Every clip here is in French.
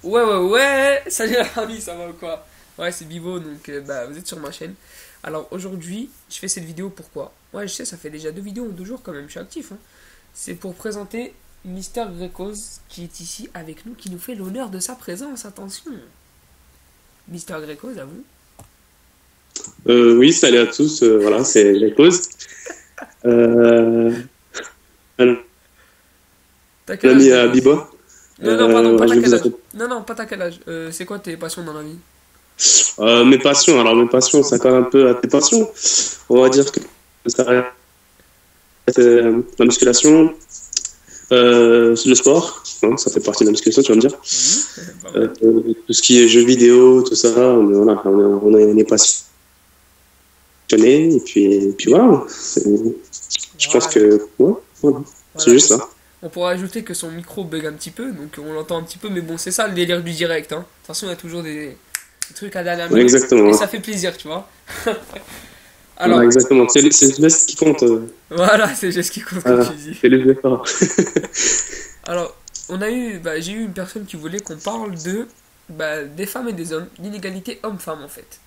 Ouais, salut la famille, ça va ou quoi? Ouais, c'est Bivo, donc vous êtes sur ma chaîne. Alors aujourd'hui, je fais cette vidéo pourquoi? Ouais, je sais, ça fait déjà 2 vidéos en 2 jours quand même, je suis actif, hein. C'est pour présenter Mister Grecoz qui est ici avec nous, qui nous fait l'honneur de sa présence, attention. Mister Grecoz, à vous. Oui, salut à tous. Voilà, c'est les causes. Alors, T'as quel âge, l'ami Grecoz? Bibo. Non, non, pardon, pas Je t'as vais quel vous âge. appeler. Non, non, pas t'as quel âge. C'est quoi tes passions dans la vie? Mes passions, ça colle un peu à tes passions. On va dire que ça reste la musculation, le sport. Hein, ça fait partie de la musculation, tu vas me dire. Oui, pas mal. Tout ce qui est jeux vidéo, tout ça, voilà, on est passionné. Et puis voilà. Je pense Voilà. que, ouais, voilà. C'est Voilà. juste ça. On pourrait ajouter que son micro bug un petit peu, donc on l'entend un petit peu, mais bon, c'est ça le délire du direct, hein. De toute façon, il y a toujours des trucs à dernière Ouais, minute, exactement. et Ouais. ça fait plaisir, tu vois. Ouais, Alors, exactement. C'est le geste qui compte. voilà, c'est juste ce qui compte, comme tu dis. C'est les efforts. Alors, j'ai eu une personne qui voulait qu'on parle des femmes et des hommes, d'inégalité homme-femme en fait.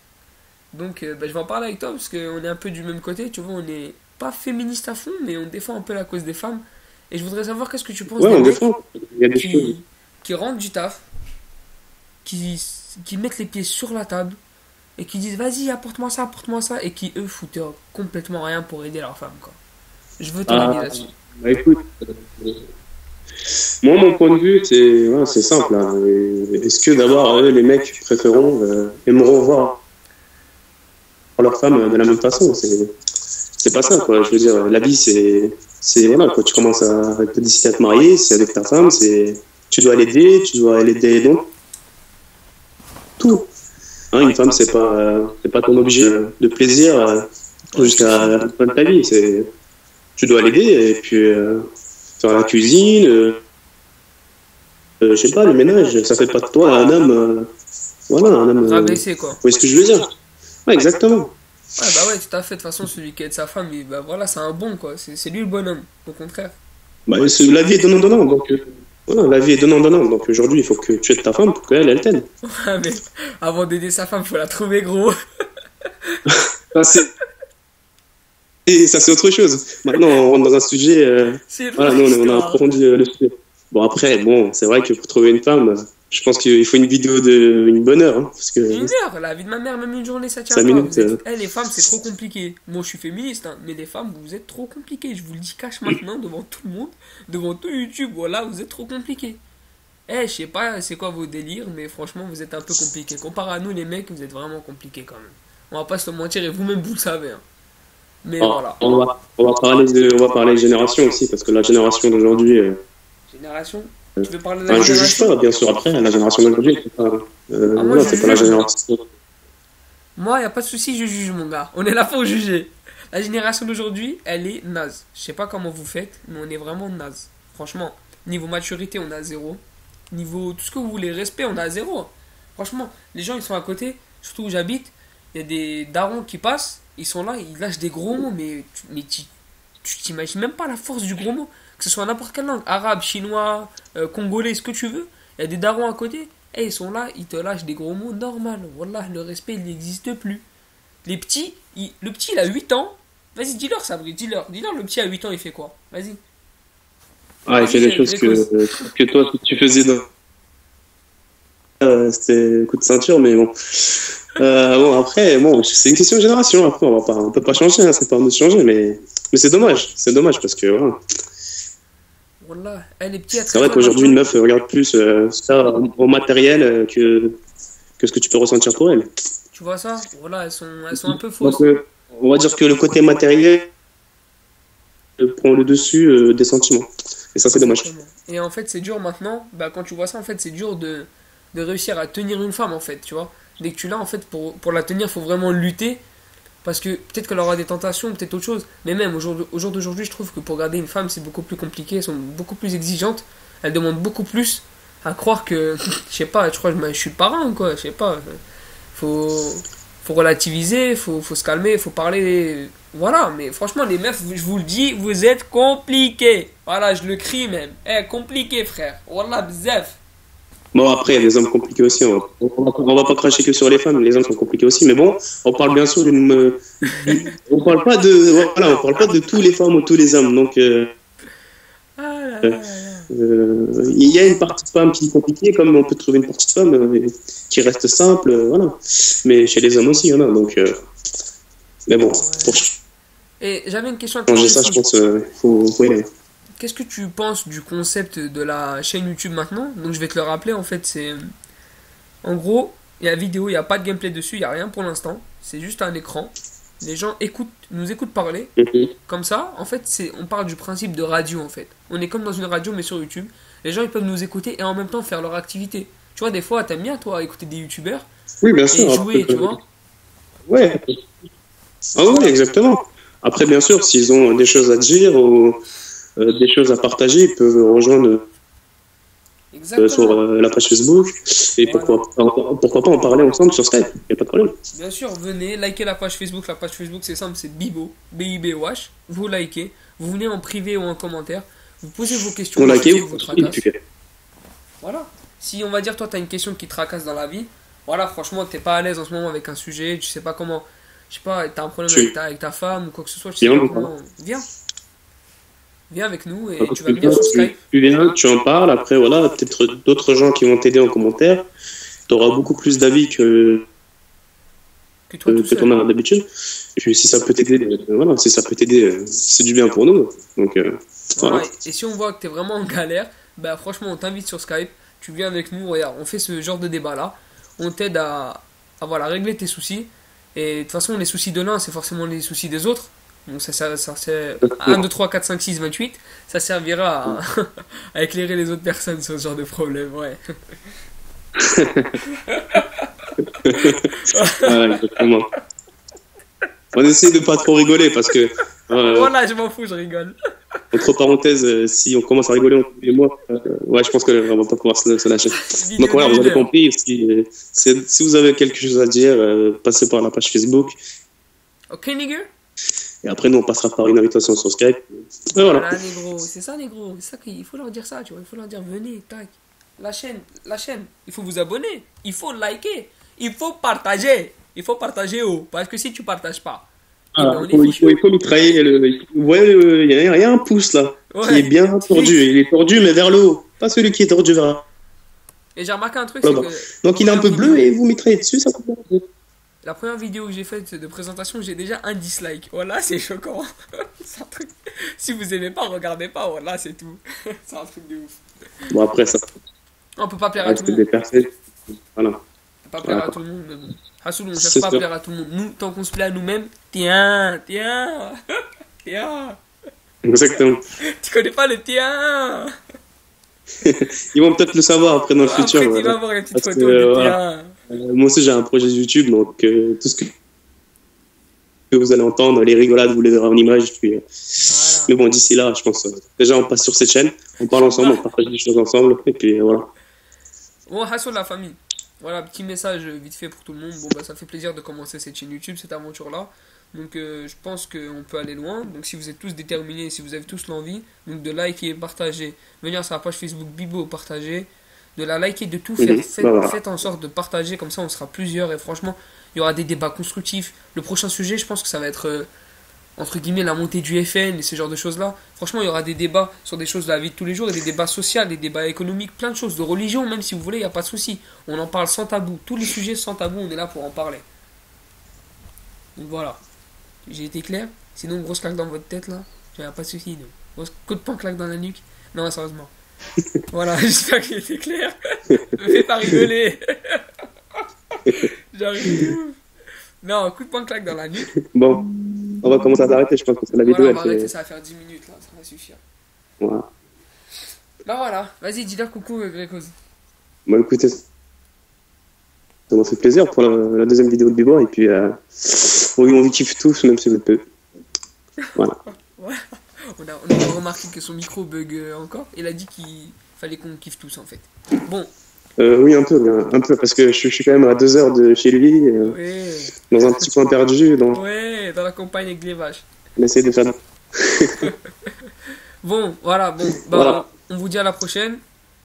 Donc, je vais en parler avec toi parce qu'on est un peu du même côté, tu vois, on n'est pas féministe à fond, mais on défend un peu la cause des femmes. Et je voudrais savoir qu'est-ce que tu penses Ouais, des on mecs défend. Il y a des choses. qui rentrent du taf, qui, qui mettent les pieds sur la table et qui disent vas-y, apporte-moi ça, et qui eux foutent complètement rien pour aider leur femme, quoi. Je veux ton avis Ah, là-dessus. bah écoute, moi, mon point de vue, c'est simple, hein. Est-ce que d'abord, les mecs aimeront voir leur femme de la même façon? C'est pas ça, quoi. Je veux dire, la vie, voilà, quand tu commences à décider à te marier, c'est avec ta femme, tu dois l'aider dans tout. Hein, une femme, c'est pas ton objet de plaisir jusqu'à la fin de ta vie. Tu dois l'aider et puis faire la cuisine, je sais pas, le ménage. Ça fait pas de toi un homme, voilà, un homme. Rabaisser, quoi. Vous voyez ce que je veux dire? Ouais, exactement. Ouais, bah ouais, tout à fait. De toute façon, celui qui aide sa femme, bah voilà, c'est un bon, quoi. C'est lui le bonhomme, au contraire. Bah, la vie est donnant-donnant, donc voilà, la vie est donnant-donnant. Donc aujourd'hui, il faut que tu aides ta femme pour qu'elle t'aide. Ouais, mais avant d'aider sa femme, faut la trouver, gros. Ça, c'est autre chose. Maintenant, on rentre dans un sujet. C'est une Voilà, autre nous, on a histoire. approfondi le sujet. Bon, après, bon, c'est vrai que pour trouver une femme, je pense qu'il faut une vidéo d'une bonne heure, hein, parce que 1 heure, la vie de ma mère, même une journée, ça tient 5 pas. minutes. Les femmes, c'est trop compliqué. Moi, je suis féministe, hein, mais les femmes, vous êtes trop compliquées. Je vous le dis cash maintenant, devant tout le monde, devant tout YouTube. Voilà, vous êtes trop compliqués. Je sais pas c'est quoi vos délires, mais franchement, vous êtes un peu compliqués. Comparé à nous, les mecs, vous êtes vraiment compliqués quand même. On va pas se le mentir, et vous-même, vous le savez, hein. Mais voilà. On va parler génération aussi, parce que la génération d'aujourd'hui. Génération. Tu veux parler de la Enfin, je juge génération? pas, bien sûr, après, la génération d'aujourd'hui, c'est pas, Ah, moi, voilà, je c'est pas la juge, moi. génération. Moi, y a pas de souci, je juge, mon gars. On est là pour juger. La génération d'aujourd'hui, elle est naze. Je sais pas comment vous faites, mais on est vraiment naze. Franchement, niveau maturité, on a zéro. Niveau tout ce que vous voulez, respect, on a zéro. Franchement, les gens, ils sont à côté, surtout où j'habite. Il y a des darons qui passent, ils sont là, ils lâchent des gros mots, tu t'imagines même pas la force du gros mot. Que ce soit n'importe quelle langue, arabe, chinois, congolais, ce que tu veux. Il y a des darons à côté, et ils sont là, ils te lâchent des gros mots normal. Wallah, le respect, il n'existe plus. Les petits, le petit, il a 8 ans. Vas-y, dis-leur, Sabri, dis-leur, le petit à 8 ans, il fait quoi? Vas-y. Ah, il fait des choses Les causes. que toi, tu faisais dans. C'était coup de ceinture, mais bon. Bon, après, bon, c'est une question de génération. Après, on peut pas changer, hein, c'est pas à nous de changer, mais c'est dommage. C'est dommage parce que, voilà. Wallah, les petits à C'est 13 vrai ans qu'aujourd'hui, une maintenant. meuf regarde plus ça au matériel que ce que tu peux ressentir pour elle. Tu vois ça? Voilà, elles sont un peu Donc, fausses. on va dire que le côté matériel prend le dessus des sentiments. Et ça, c'est dommage. Exactement. Et en fait, c'est dur maintenant. Bah, quand tu vois ça, en fait, c'est dur de réussir à tenir une femme, en fait, tu vois. Dès que tu l'as, en fait, pour la tenir, faut vraiment lutter. Parce que peut-être qu'elle aura des tentations, peut-être autre chose. Mais même au jour d'aujourd'hui, je trouve que pour garder une femme, c'est beaucoup plus compliqué. Elles sont beaucoup plus exigeantes. Elles demandent beaucoup plus. À croire que, je sais pas, je crois que je suis parent, quoi. Je sais pas. Faut. faut relativiser, faut se calmer, faut parler. Voilà, mais franchement, les meufs, je vous le dis, vous êtes compliqués. Voilà, je le crie même. Compliqué, frère. Wallah, bzef. Bon, après, il y a des hommes compliqués aussi. On va pas cracher que sur les femmes. Les hommes sont compliqués aussi. Mais bon, on parle bien sûr d'une. On parle pas de. Voilà, on parle pas de tous les femmes ou tous les hommes. Donc, il y a une partie de femme qui est compliquée, comme on peut trouver une partie de femme qui reste simple. Voilà. Mais chez les hommes aussi, il y en a. Donc, mais bon, pour Et j'avais une question à te changer poser ça, je aussi. pense faut y aller. Qu'est-ce que tu penses du concept de la chaîne YouTube maintenant? Donc je vais te le rappeler, en fait, c'est... En gros, il y a la vidéo, il n'y a pas de gameplay dessus, il n'y a rien pour l'instant. C'est juste un écran. Les gens nous écoutent parler. Comme ça, en fait, on parle du principe de radio, en fait. On est comme dans une radio, mais sur YouTube. Les gens, ils peuvent nous écouter et en même temps faire leur activité. Tu vois, des fois, t'aimes bien, toi, écouter des YouTubeurs Oui, bien et sûr. jouer, Après, tu vois. ouais. Ah oui, exactement. Après, bien sûr, s'ils ont des choses à dire ou des choses à partager, ils peuvent rejoindre Exactement. sur la page Facebook. Et pourquoi pas en parler ensemble sur Skype. Il n'y a pas de problème. Bien sûr, venez, likez la page Facebook. La page Facebook, c'est simple, c'est Bibo, B-I-B-O-H. Vous likez, vous venez en privé ou en commentaire. Vous posez vos questions, On vous like vous et tracasse. puis, Voilà. Si on va dire, toi, t'as une question qui te tracasse dans la vie, voilà, franchement, t'es pas à l'aise en ce moment avec un sujet, tu sais pas comment, je sais pas, t'as un problème avec ta femme ou quoi que ce soit, tu sais Viens, pas comment. Viens avec nous et tu vas tu venir sur Skype. viens, tu en parles. Après, voilà, peut-être d'autres gens qui vont t'aider en commentaire. Tu auras beaucoup plus d'avis que toi tout seul. ton as d'habitude. Et puis, si ça peut t'aider, voilà, si ça peut t'aider, c'est du bien pour nous. Donc, Voilà. voilà. Et si on voit que t'es vraiment en galère, bah franchement, on t'invite sur Skype, tu viens avec nous, regarde, on fait ce genre de débat là, on t'aide à voilà, régler tes soucis. Et de toute façon, les soucis de l'un, c'est forcément les soucis des autres. Donc ça 1, 2, 3, 4, 5, 6, 28, ça servira à éclairer les autres personnes sur ce genre de problème, ouais. Voilà, exactement. On essaie de pas trop rigoler parce que, Voilà, je m'en fous, je rigole. entre parenthèses, si on commence à rigoler entre tous les mois, ouais, je pense qu'on va pas pouvoir se lâcher. Donc voilà, vous avez compris. Si vous avez quelque chose à dire, passez par la page Facebook. Ok, nigga. Et après, nous, on passera par une invitation sur Skype. Et voilà. Voilà, négro, c'est ça, négro. C'est ça qu'il faut leur dire ça, tu vois. Il faut leur dire, venez, tac. La chaîne, il faut vous abonner. Il faut liker. Il faut partager. Il faut partager, parce que si tu partages pas, il faut mitrailler. Vous voyez, il y a un pouce là, qui est bien tordu. Il est tordu, mais vers le haut. Pas celui qui est tordu vers. Et j'ai remarqué un truc, voilà. Donc il est un peu bleu et vous mitraillez dessus, ça peut bien. La première vidéo que j'ai faite de présentation, j'ai déjà un dislike. Voilà, c'est choquant. C'est un truc. Si vous aimez pas, regardez pas. Voilà, c'est tout. C'est un truc de ouf. Bon, après, ça. On peut pas plaire à tout le monde. Voilà. On peut pas plaire à tout le monde, mais bon. Hassoul, on cherche pas à plaire à tout le monde. Nous, tant qu'on se plaît à nous-mêmes, tiens. Exactement. Tu connais pas le tiens. Ils vont peut-être le savoir après dans le futur. Après, tu vas voir une petite photo de tiens. Moi aussi, j'ai un projet YouTube, donc tout ce que vous allez entendre, les rigolades, vous les verrez en image. Puis, voilà. Mais bon, d'ici là, je pense, déjà, on passe sur cette chaîne, on parle ensemble, on partage des choses ensemble, et puis voilà. Bon, Hassoul, la famille. Voilà, petit message vite fait pour tout le monde. Bon, bah, ça fait plaisir de commencer cette chaîne YouTube, cette aventure-là. Donc, je pense qu'on peut aller loin. Donc, si vous êtes tous déterminés, si vous avez tous l'envie, donc de liker et partager, venir sur la page Facebook Bibo, partager, de la liker, de tout faire. Faites en sorte de partager, comme ça on sera plusieurs et franchement il y aura des débats constructifs. Le prochain sujet, je pense que ça va être entre guillemets la montée du FN et ce genre de choses là. Franchement, il y aura des débats sur des choses de la vie de tous les jours et des débats sociaux, des débats économiques, plein de choses, de religion même si vous voulez, il n'y a pas de souci. On en parle sans tabou, tous les sujets sans tabou, on est là pour en parler. Donc voilà, j'ai été clair. Sinon, grosse claque dans votre tête là, il n'y a pas de souci. Grosse coup de poing claque dans la nuque. Non, sérieusement. Voilà, j'espère qu'il était clair. Me fais pas rigoler. J'arrive. Non, coup de poing claque dans la nuque. Bon, on va commencer à s'arrêter, je pense que c'est la vidéo. On va arrêter, ça va faire 10 minutes là, ça va suffire. Voilà. Bah voilà, vas-y, dis-leur coucou Grécos. Bon, écoutez, ça m'a fait plaisir pour la deuxième vidéo de Bibo, et puis on kiffe tous, même si vous peu. Voilà. Ouais. On a remarqué que son micro bug encore. Il a dit qu'il fallait qu'on kiffe tous en fait. Bon. Oui, un peu, parce que je suis quand même à 2 heures de chez lui. Ouais. dans un petit coin perdu, Ouais, dans la campagne avec les vaches. on essaie de faire. Bon, voilà, bon, bah, Voilà. on vous dit à la prochaine.